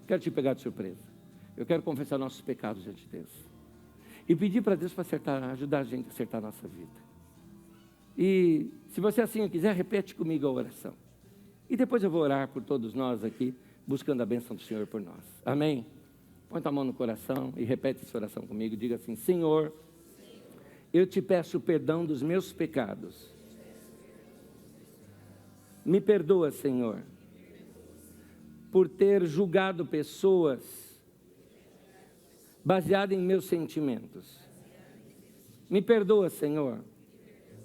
Quero te pegar de surpresa. Eu quero confessar nossos pecados diante de Deus. E pedir para Deus para acertar, ajudar a gente a acertar a nossa vida. E se você assim quiser, repete comigo a oração. E depois eu vou orar por todos nós aqui, buscando a bênção do Senhor por nós. Amém? Põe tua mão no coração e repete essa oração comigo. Diga assim: Senhor, eu te peço perdão dos meus pecados. Me perdoa, Senhor, por ter julgado pessoas baseado em meus sentimentos. Me perdoa, Senhor,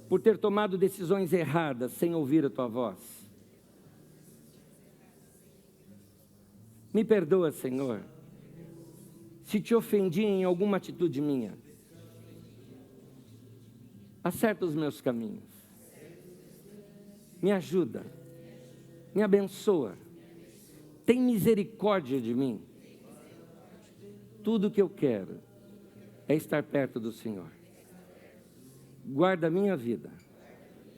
por ter tomado decisões erradas sem ouvir a tua voz. Me perdoa, Senhor, se te ofendi em alguma atitude minha. Acerta os meus caminhos. Me ajuda. Me abençoa. Tem misericórdia de mim. Tudo que eu quero é estar perto do Senhor. Guarda a minha vida.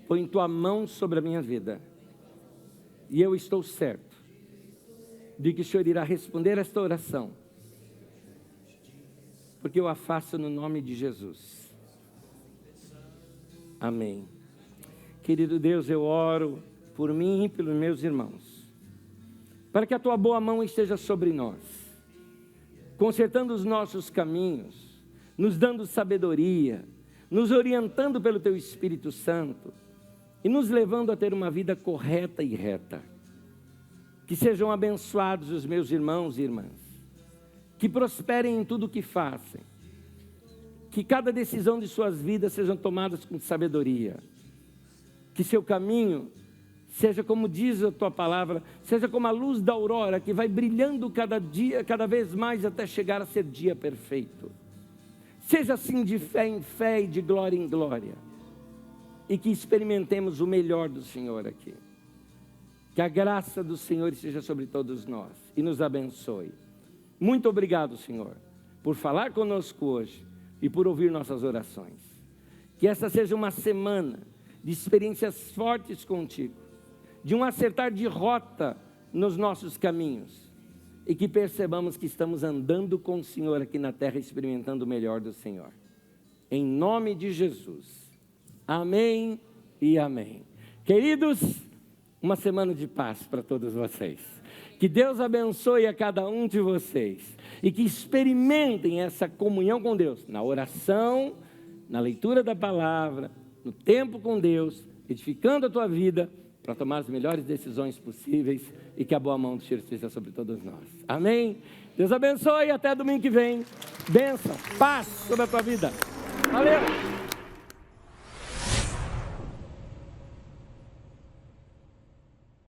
Põe tua mão sobre a minha vida. E eu estou certo de que o Senhor irá responder esta oração, porque eu a faço no nome de Jesus. Amém. Querido Deus, eu oro por mim e pelos meus irmãos, para que a tua boa mão esteja sobre nós, consertando os nossos caminhos, nos dando sabedoria, nos orientando pelo teu Espírito Santo e nos levando a ter uma vida correta e reta. Que sejam abençoados os meus irmãos e irmãs, que prosperem em tudo o que fazem, que cada decisão de suas vidas sejam tomadas com sabedoria, que seu caminho seja, como diz a tua palavra, seja como a luz da aurora, que vai brilhando cada dia, cada vez mais, até chegar a ser dia perfeito. Seja assim de fé em fé e de glória em glória, e que experimentemos o melhor do Senhor aqui. Que a graça do Senhor esteja sobre todos nós e nos abençoe. Muito obrigado, Senhor, por falar conosco hoje e por ouvir nossas orações. Que essa seja uma semana de experiências fortes contigo, de um acertar de rota nos nossos caminhos, e que percebamos que estamos andando com o Senhor aqui na terra, experimentando o melhor do Senhor. Em nome de Jesus. Amém e amém. Queridos, uma semana de paz para todos vocês. Que Deus abençoe a cada um de vocês e que experimentem essa comunhão com Deus, na oração, na leitura da palavra, no tempo com Deus, edificando a tua vida para tomar as melhores decisões possíveis e que a boa mão do Senhor esteja sobre todos nós. Amém? Deus abençoe e até domingo que vem. Bênção, paz sobre a tua vida. Valeu!